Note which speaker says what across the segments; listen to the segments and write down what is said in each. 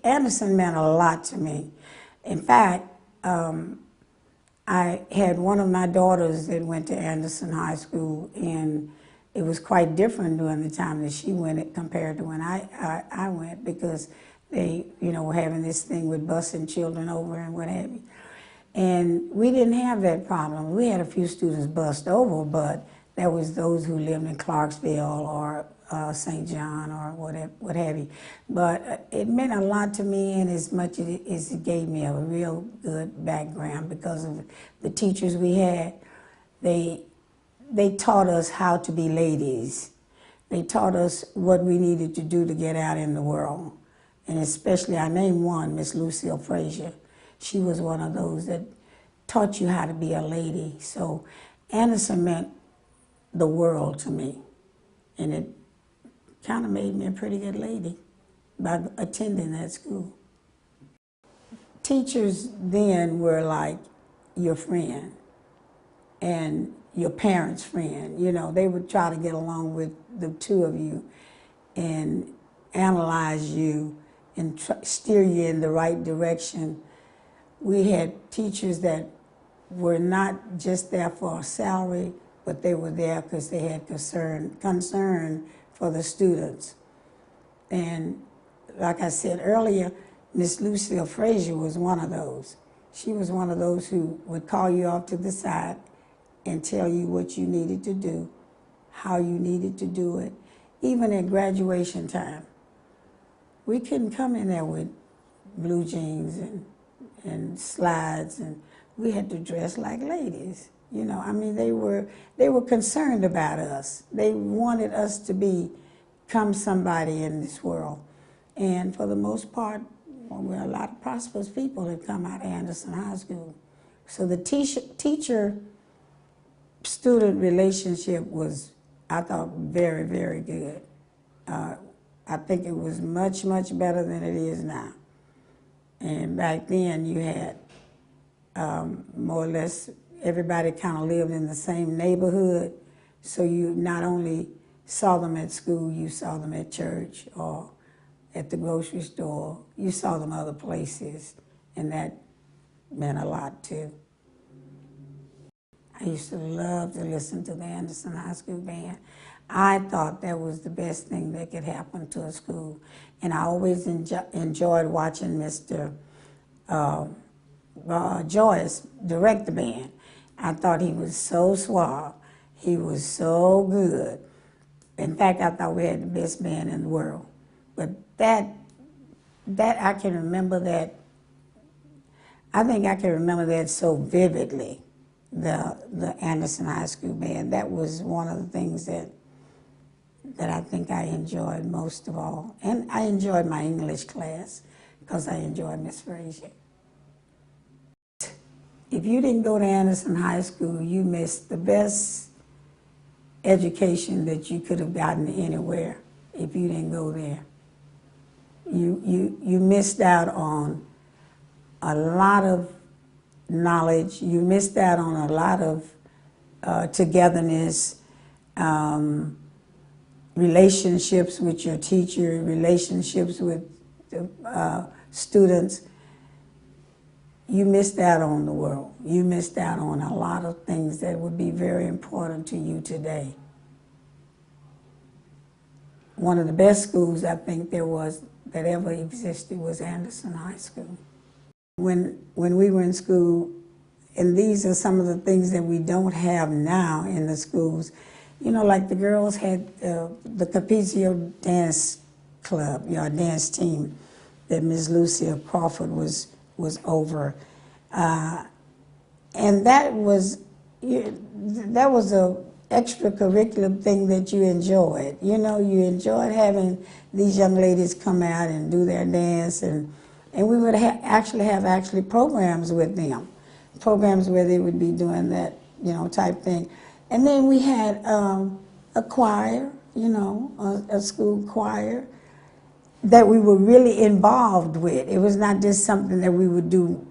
Speaker 1: Anderson meant a lot to me. In fact, I had one of my daughters that went to Anderson High School, and it was quite different during the time that she went it compared to when I went, because they, were having this thing with busing children over and what have you. And we didn't have that problem. We had a few students bust over, but that was those who lived in Clarksville or St. John or what have you. But it meant a lot to me, and as much as it gave me a real good background because of the teachers we had. They taught us how to be ladies. They taught us what we needed to do to get out in the world. And especially, I named one, Miss Lucille Frazier. She was one of those that taught you how to be a lady. So Anderson meant the world to me. And it kind of made me a pretty good lady by attending that school. Teachers then were like your friend and your parents' friend. They would try to get along with the two of you and analyze you and steer you in the right direction. We had teachers that were not just there for a salary, but they were there because they had concern for the students. And like I said earlier, Miss Lucille Frazier was one of those. She was one of those who would call you off to the side and tell you what you needed to do, how you needed to do it, even at graduation time. We couldn't come in there with blue jeans and slides, and we had to dress like ladies. They were concerned about us. They wanted us to become somebody in this world. And for the most part, a lot of prosperous people had come out of Anderson High School. So the teacher-student relationship was, I thought, very, very good. I think it was much, much better than it is now. And back then you had more or less everybody kind of lived in the same neighborhood. So you not only saw them at school, you saw them at church or at the grocery store. You saw them other places, and that meant a lot too. I used to love to listen to the Anderson High School band. I thought that was the best thing that could happen to a school. And I always enjoyed watching Mr. Joyce direct the band. I thought he was so suave. He was so good. In fact, I thought we had the best band in the world. But that I can remember that. I think I can remember that so vividly. The Anderson High School band. That was one of the things that I think I enjoyed most of all. And I enjoyed my English class because I enjoyed Miss Frazier. If you didn't go to Anderson High School, you missed the best education that you could have gotten anywhere if you didn't go there. You missed out on a lot of knowledge. You missed out on a lot of togetherness, relationships with your teacher, relationships with students. You missed out on the world. You missed out on a lot of things that would be very important to you today. One of the best schools I think there was that ever existed was Anderson High School. When we were in school, and these are some of the things that we don't have now in the schools, like the girls had the Capizio dance club, dance team that Ms. Lucia Crawford was over. And that was a extracurricular thing that you enjoyed. You enjoyed having these young ladies come out and do their dance, and we would actually have programs with them, programs where they would be doing that, type thing. And then we had a choir, a school choir that we were really involved with. It was not just something that we would do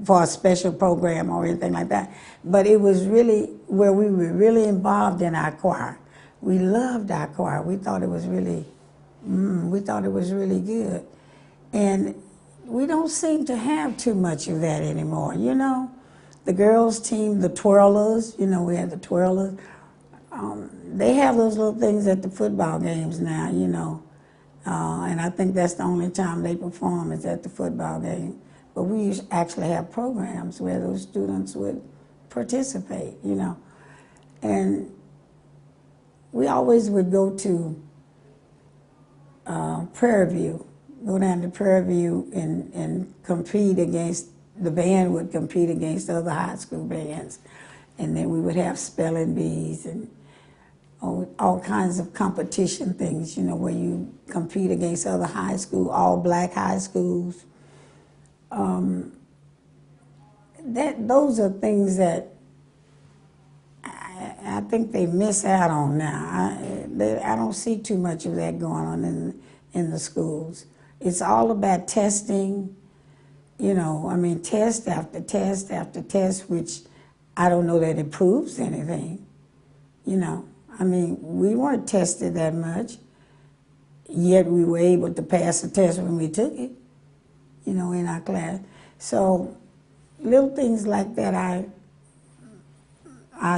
Speaker 1: for a special program or anything like that, but it was really where we were really involved in our choir. We loved our choir. We thought it was really good. And we don't seem to have too much of that anymore, you know. The girls' team, the twirlers, you know, we had the twirlers. They have those little things at the football games now, you know. And I think that's the only time they perform is at the football game. But we used to actually have programs where those students would participate, you know. And we always would go to Prairie View, go down to Prairie View and compete against, the band would compete against other high school bands. And then we would have spelling bees and all kinds of competition things, you know, where you compete against other high school, all black high schools. Those are things that I think they miss out on now. I don't see too much of that going on in the schools. It's all about testing, you know, I mean, test after test after test, which I don't know that it proves anything, you know. I mean, we weren't tested that much, yet we were able to pass the test when we took it, you know, in our class. So little things like that I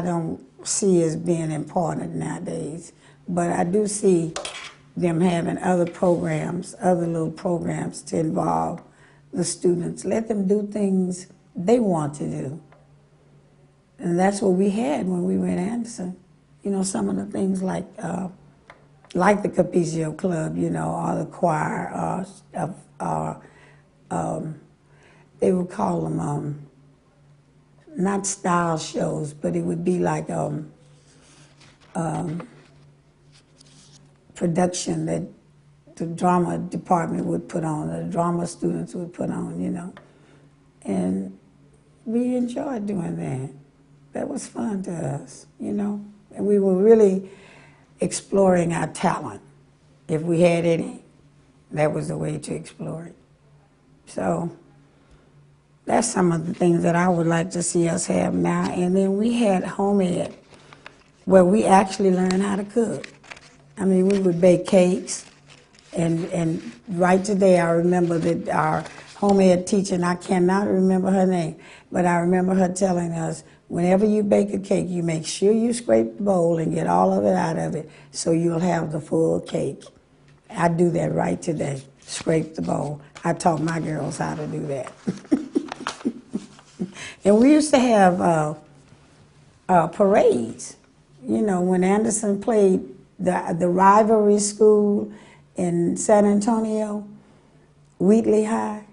Speaker 1: don't see as being important nowadays, but I do see them having other programs, other little programs to involve the students. Let them do things they want to do. And that's what we had when we were at Anderson. You know, some of the things like the Capicio Club, you know, or the choir, they would call them not style shows, but it would be like production that the drama department would put on, the drama students would put on, you know. And we enjoyed doing that. That was fun to us, you know. And we were really exploring our talent. If we had any, that was the way to explore it. So that's some of the things that I would like to see us have now. And then we had home ed, where we actually learned how to cook. I mean, we would bake cakes, and right today I remember that our home ed teacher, and I cannot remember her name, but I remember her telling us, whenever you bake a cake, you make sure you scrape the bowl and get all of it out of it so you'll have the full cake. I do that right today, scrape the bowl. I taught my girls how to do that. And we used to have parades. You know, when Anderson played the rivalry school in San Antonio, Wheatley High,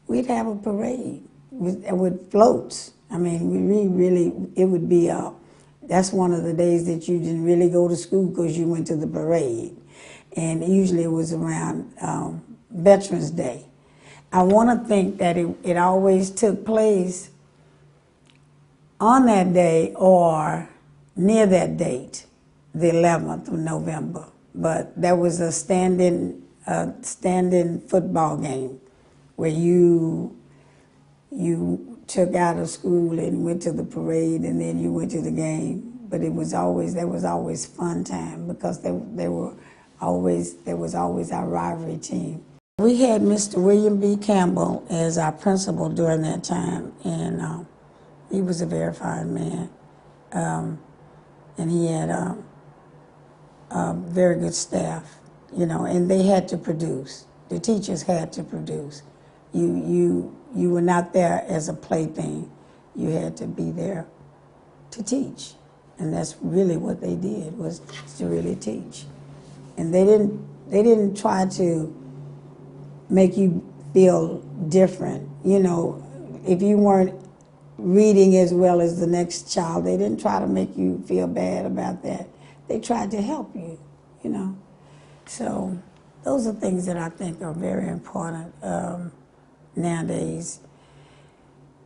Speaker 1: we'd have a parade with floats. I mean, we really, it would be, that's one of the days that you didn't really go to school because you went to the parade. And usually it was around Veterans Day. I want to think that it always took place on that day or near that date, the 11th of November. But there was a stand-in football game where you took out of school and went to the parade, and then you went to the game. But there was always fun time because there was always our rivalry team. We had Mr. William B. Campbell as our principal during that time, and he was a very fine man. And he had a very good staff, you know, and they had to produce. The teachers had to produce. You were not there as a plaything. You had to be there to teach. And that's really what they did, was to really teach. And they didn't try to make you feel different. You know, if you weren't reading as well as the next child, they didn't try to make you feel bad about that. They tried to help you, you know. So those are things that I think are very important nowadays,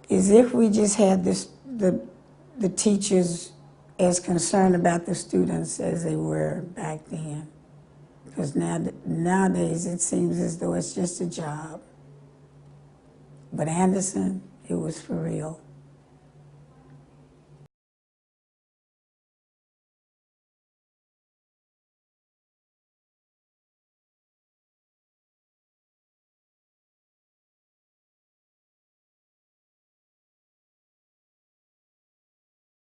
Speaker 1: is if we just had the teachers as concerned about the students as they were back then. Because nowadays it seems as though it's just a job. But Anderson, it was for real.